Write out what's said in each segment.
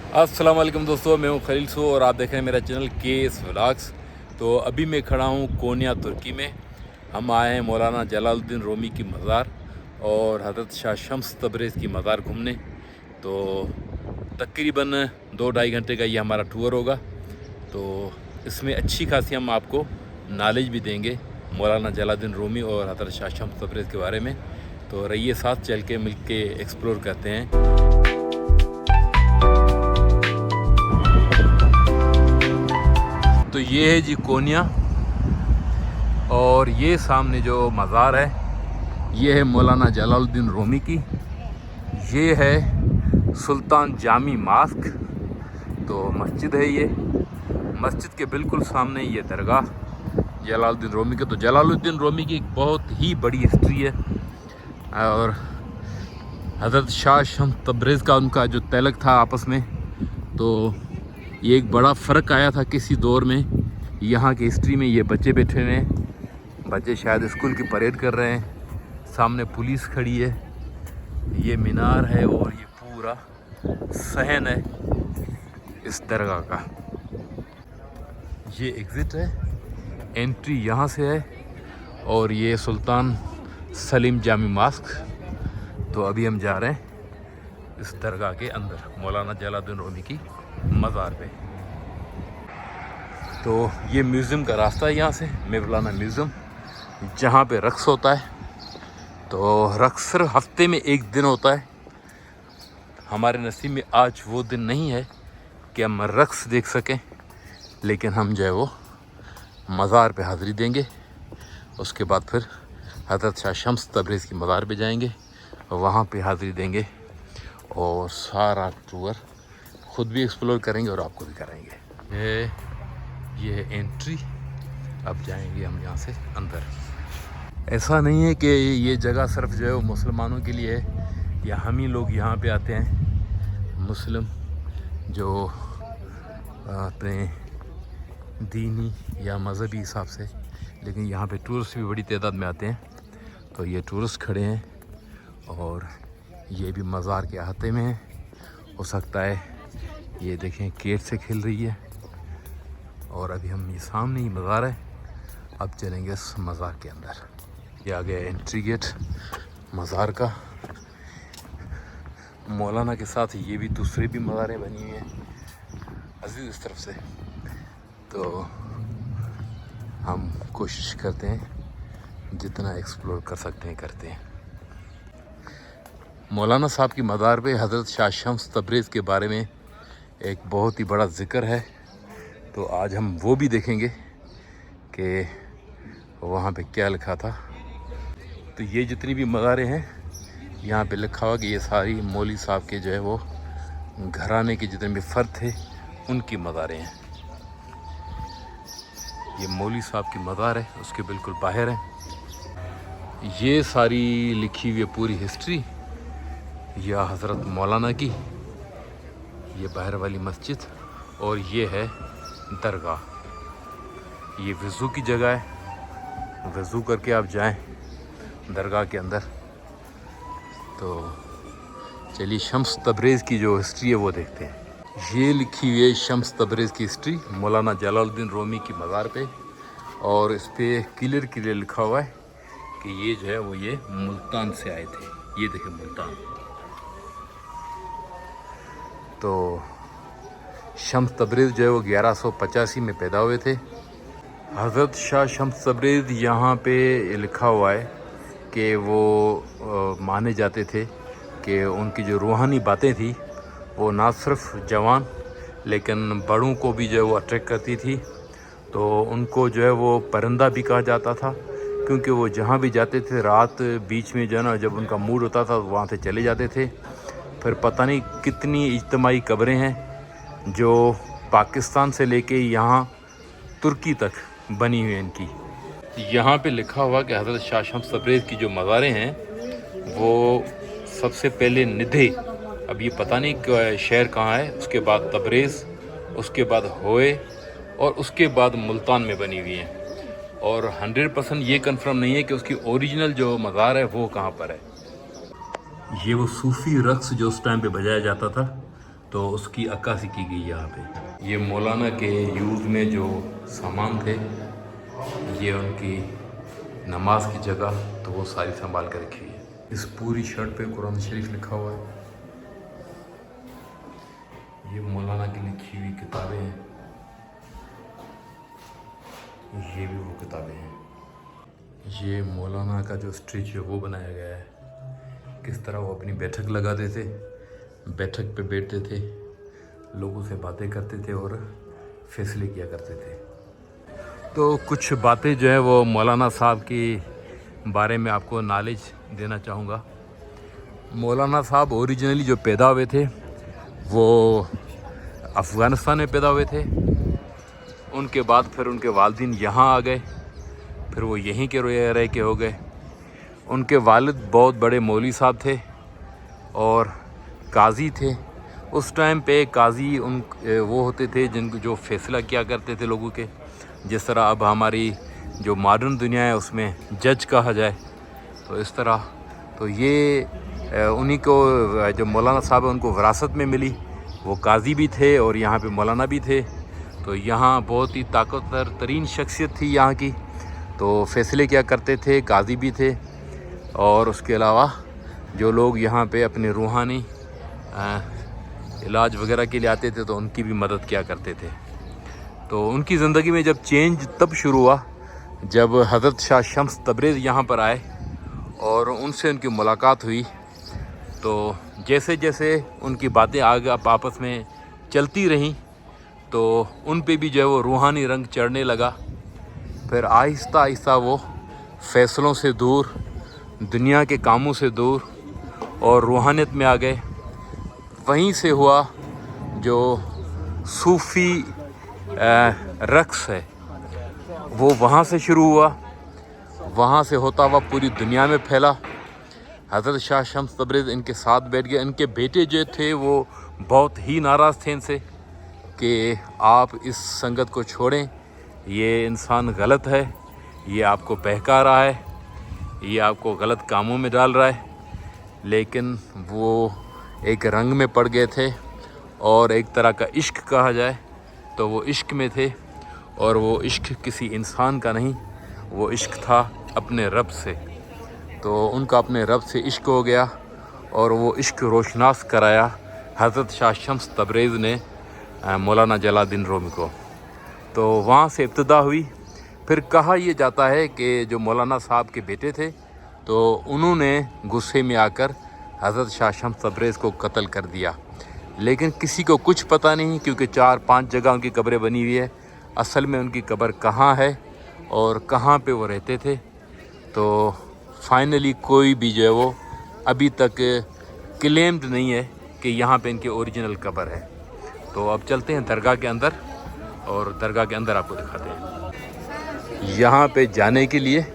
अस्सलाम वालेकुम दोस्तों, मैं हूं खलील सो और आप देख रहे हैं मेरा चैनल केएस व्लॉग्स। तो अभी मैं खड़ा हूं कोन्या तुर्की में। हम आए हैं मौलाना जलालुद्दीन रूमी की मज़ार और हज़रत शाह शम्स तबरेज़ की मज़ार घूमने। तो तकरीबन 2-2.5 घंटे का ये हमारा टूर होगा। तो इसमें अच्छी खासी हम आपको नॉलेज भी देंगे मौलाना जलालुद्दीन रूमी और हज़रत शाह शम्स तबरेज़ के बारे में। तो रहिए साथ चल के मिल के एक्सप्लोर करते हैं। तो ये है जी कोन्या, और ये सामने जो मज़ार है ये है मौलाना जलालुद्दीन रूमी की। ये है सुल्तान जामी मास्क। तो मस्जिद है ये, मस्जिद के बिल्कुल सामने ये दरगाह जलालुद्दीन रूमी के। तो जलालुद्दीन रूमी की एक बहुत ही बड़ी हिस्ट्री है और हज़रत शाह शम्स तबरेज़ का उनका जो तलक था आपस में, तो ये एक बड़ा फ़र्क आया था किसी दौर में। यहाँ की हिस्ट्री में ये बच्चे बैठे हुए हैं, बच्चे शायद स्कूल की परेड कर रहे हैं। सामने पुलिस खड़ी है, ये मीनार है और ये पूरा सहन है इस दरगाह का। ये एग्ज़िट है, एंट्री यहाँ से है और ये सुल्तान सलीम जामी मास्क। तो अभी हम जा रहे हैं इस दरगाह के अंदर मौलाना जलालुद्दीन रूमी की मज़ार पे। तो ये म्यूज़ियम का रास्ता है, यहाँ से मौलाना म्यूज़ियम, जहाँ पे रक्स होता है। तो रक्स सिर्फ हफ्ते में एक दिन होता है। हमारे नसीब में आज वो दिन नहीं है कि हम रक्स देख सकें, लेकिन हम जो है वो मज़ार पे हाज़िरी देंगे। उसके बाद फिर हज़रत शाह शम्स तबरेज़ की मज़ार पे जाएंगे, वहाँ पे हाज़िरी देंगे और सारा टूर ख़ुद भी एक्सप्लोर करेंगे और आपको भी कराएंगे। ये है एंट्री, अब जाएंगे हम यहाँ से अंदर। ऐसा नहीं है कि ये जगह सिर्फ जो है वो मुसलमानों के लिए है या हम ही लोग यहाँ पे आते हैं मुस्लिम जो अपने दीनी या मज़हबी हिसाब से, लेकिन यहाँ पे टूरिस्ट भी बड़ी तादाद में आते हैं। तो ये टूरिस्ट खड़े हैं और ये भी मज़ार के अहाते में है। हो सकता है ये देखें गेट से खेल रही है और अभी हम ये सामने ही मज़ार है। अब चलेंगे इस मज़ार के अंदर। ये आ गया एंट्री गेट मज़ार का। मौलाना के साथ ये भी दूसरी भी मज़ारें बनी हुई हैं अजीज़ इस तरफ से। तो हम कोशिश करते हैं जितना एक्सप्लोर कर सकते हैं करते हैं। मौलाना साहब की मज़ार पे हज़रत शाह शम्स तबरेज़ के बारे में एक बहुत ही बड़ा ज़िक्र है। तो आज हम वो भी देखेंगे कि वहाँ पे क्या लिखा था। तो ये जितनी भी मज़ारें हैं यहाँ पे लिखा हुआ कि ये सारी मौली साहब के जो है वो घराने के जितने भी फ़र्द थे उनकी मज़ारें हैं। ये मौली साहब की मज़ार है, उसके बिल्कुल बाहर है। ये सारी लिखी हुई पूरी हिस्ट्री या हज़रत मौलाना की, ये बाहर वाली मस्जिद और ये है दरगाह। ये वज़ू की जगह है, वज़ू करके आप जाएं दरगाह के अंदर। तो चलिए शम्स तबरेज़ की जो हिस्ट्री है वो देखते हैं। ये लिखी हुई है शम्स तबरेज़ की हिस्ट्री मौलाना जलालुद्दीन रूमी की मज़ार पे, और इस पर क्लियर लिखा हुआ है कि ये जो है वो ये मुल्तान से आए थे। ये देखें मुल्तान। तो शम्स तबरेज़ जो है वो 1185 में पैदा हुए थे। हज़रत शाह शम्स तबरेज़ यहाँ पे लिखा हुआ है कि वो माने जाते थे कि उनकी जो रूहानी बातें थी वो ना सिर्फ जवान लेकिन बड़ों को भी जो है वो अट्रैक्ट करती थी। तो उनको जो है वो परिंदा भी कहा जाता था, क्योंकि वो जहाँ भी जाते थे रात बीच में जो है ना, जब उनका मूड होता था वहाँ से चले जाते थे। फिर पता नहीं कितनी इज्तिमाई कब्रें हैं जो पाकिस्तान से लेके यहाँ तुर्की तक बनी हुई हैं इनकी। यहाँ पे लिखा हुआ कि हज़रत शाह शम्स तबरेज़ की जो मज़ारें हैं वो सबसे पहले निधे, अब ये पता नहीं शहर कहाँ है, उसके बाद तबरेज़, उसके बाद होए और उसके बाद मुल्तान में बनी हुई हैं। और 100% ये कंफर्म नहीं है कि उसकी ओरिजिनल जो मज़ार है वो कहाँ पर है। ये वो सूफ़ी रक्स जो उस टाइम पे बजाया जाता था तो उसकी अक्कासी की गई यहाँ पे। ये मौलाना के यूज़ में जो सामान थे, ये उनकी नमाज की जगह, तो वो सारी संभाल कर रखी हुई है। इस पूरी शर्ट पे कुरान शरीफ लिखा हुआ है। ये मौलाना की लिखी हुई किताबें हैं, ये भी वो किताबें हैं। ये मौलाना का जो स्टैचू है वो बनाया गया है, किस तरह वो अपनी बैठक लगाते थे, बैठक पे बैठते थे, लोगों से बातें करते थे और फैसले किया करते थे। तो कुछ बातें जो है वो मौलाना साहब के बारे में आपको नॉलेज देना चाहूँगा। मौलाना साहब ओरिजिनली जो पैदा हुए थे वो अफ़गानिस्तान में पैदा हुए थे। उनके बाद फिर उनके वालिदैन यहाँ आ गए, फिर वो यहीं के रह के हो गए। उनके वालिद बहुत बड़े मौलवी साहब थे और काजी थे। उस टाइम पे काजी वो होते थे जिनको जो फैसला किया करते थे लोगों के, जिस तरह अब हमारी जो मॉडर्न दुनिया है उसमें जज कहा जाए, तो इस तरह। तो ये उन्हीं को जो मौलाना साहब है उनको विरासत में मिली। वो काजी भी थे और यहाँ पे मौलाना भी थे। तो यहाँ बहुत ही ताकतवर तरीन शख्सियत थी यहाँ की, तो फैसले किया करते थे, काजी भी थे। और उसके अलावा जो लोग यहाँ पे अपने रूहानी इलाज वगैरह के लिए आते थे तो उनकी भी मदद किया करते थे। तो उनकी ज़िंदगी में जब चेंज तब शुरू हुआ जब हज़रत शाह शम्स तबरेज़ यहाँ पर आए और उनसे उनकी मुलाकात हुई। तो जैसे जैसे उनकी बातें आगे आपस में चलती रहीं तो उन पे भी जो है वो रूहानी रंग चढ़ने लगा। फिर आहिस्ता आहिस्ता वो फ़ैसलों से दूर, दुनिया के कामों से दूर और रूहानियत में आ गए। वहीं से हुआ जो सूफ़ी रक़्स है वो वहाँ से शुरू हुआ, वहाँ से होता हुआ पूरी दुनिया में फैला। हज़रत शाह शम्स तबरेज़ इनके साथ बैठ गए। इनके बेटे जो थे वो बहुत ही नाराज़ थे इनसे कि आप इस संगत को छोड़ें, ये इंसान गलत है, ये आपको बहका रहा है, ये आपको गलत कामों में डाल रहा है। लेकिन वो एक रंग में पड़ गए थे और एक तरह का इश्क कहा जाए तो वो इश्क में थे। और वो इश्क किसी इंसान का नहीं, वो इश्क था अपने रब से। तो उनका अपने रब से इश्क हो गया और वो इश्क रोशनास कराया हज़रत शाह शम्स तबरेज़ ने मौलाना जलालुद्दीन रूमी को। तो वहाँ से इब्तिदा हुई। फिर कहा यह जाता है कि जो मौलाना साहब के बेटे थे तो उन्होंने गुस्से में आकर हज़रत शाह शम्स तबरेज़ को कत्ल कर दिया। लेकिन किसी को कुछ पता नहीं, क्योंकि 4-5 जगह उनकी कब्रें बनी हुई है। असल में उनकी कब्र कहाँ है और कहाँ पे वो रहते थे, तो फाइनली कोई भी जो है वो अभी तक क्लेम्ड नहीं है कि यहाँ पे इनकी ओरिजिनल कब्र है। तो अब चलते हैं दरगाह के अंदर और दरगाह के अंदर आपको दिखाते हैं। यहाँ पे जाने के लिए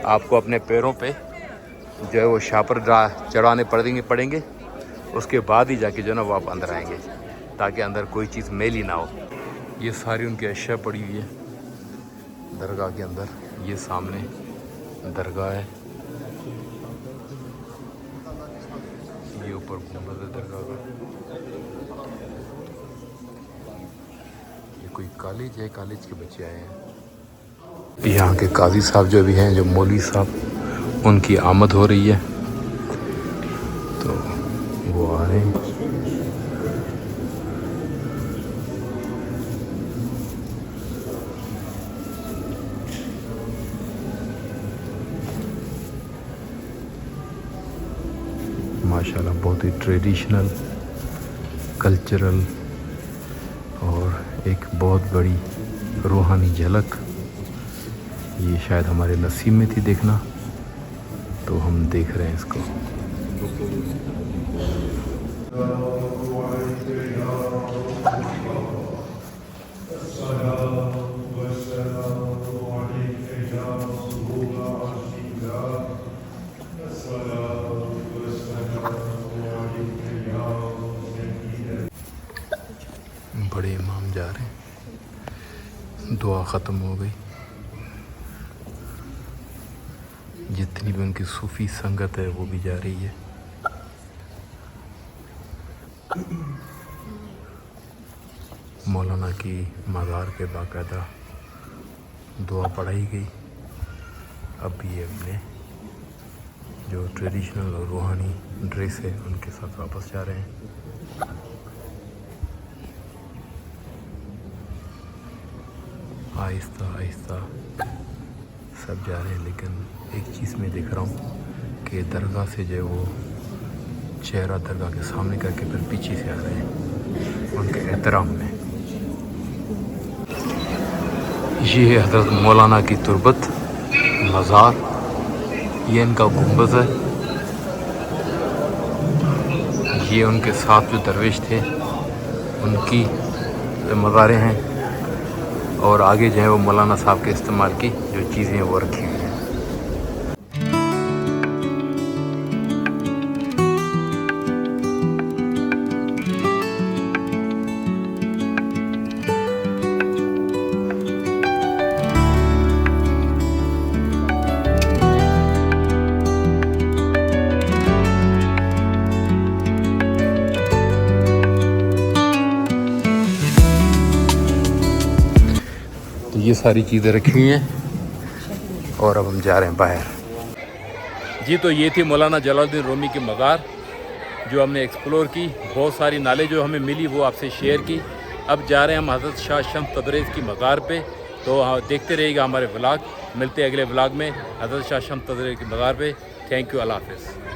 आपको अपने पैरों पे जो है वो शापर चढ़ाने पड़ेंगे। उसके बाद ही जाके जो है ना वो आप अंदर आएंगे, ताकि अंदर कोई चीज़ मैली ना हो। ये सारी उनकी अशिया पड़ी हुई है दरगाह के अंदर। ये सामने दरगाह है, ये ऊपर गुंबद है दरगाह का। ये कोई कॉलेज है, कॉलेज के बच्चे आए हैं। यहाँ के काजी साहब जो भी हैं, जो मौलवी साहब, उनकी आमद हो रही है, तो वो आ रहे हैं। माशाल्लाह बहुत ही ट्रेडिशनल, कल्चरल और एक बहुत बड़ी रूहानी झलक। ये शायद हमारे नसीब में थी देखना, तो हम देख रहे हैं इसको। बड़े इमाम जा रहे हैं, दुआ ख़त्म हो गई। जितनी भी उनकी सूफ़ी संगत है वो भी जा रही है। مولانا کی مزار پہ باقاعدہ دعا پڑھائی گئی. اب یہ اپنے جو ٹریڈیشنل اور روحانی ڈریس ہے ان کے ساتھ واپس جا رہے ہیں. آہستہ آہستہ سب جا رہے ہیں، لیکن ایک چیز میں دیکھ رہا ہوں کہ درگاہ سے جو ہے وہ چہرہ درگاہ کے سامنے کر کے پھر پیچھے سے آ رہے ہیں ان کے احترام میں. یہ ہے حضرت مولانا کی تربت مزار، یہ ان کا گنبد ہے. یہ ان کے ساتھ جو درویش تھے ان کی مزاریں ہیں، اور آگے جو ہے وہ مولانا صاحب کے استعمال کی جو چیزیں ہیں وہ رکھی ہوئی ہیں. یہ ساری چیزیں رکھی ہوئی ہیں اور اب ہم جا رہے ہیں باہر. جی تو یہ تھی مولانا جلال الدین رومی کی مزار جو ہم نے ایکسپلور کی. بہت ساری نالج جو ہمیں ملی وہ آپ سے شیئر کی. اب جا رہے ہیں ہم حضرت شاہ شمس تبریز کی مزار پہ. تو دیکھتے رہیے گا ہمارے ولاگ. ملتے ہیں اگلے ولاگ میں حضرت شاہ شمس تبریز کی مزار پہ. تھینک یو، اللہ حافظ.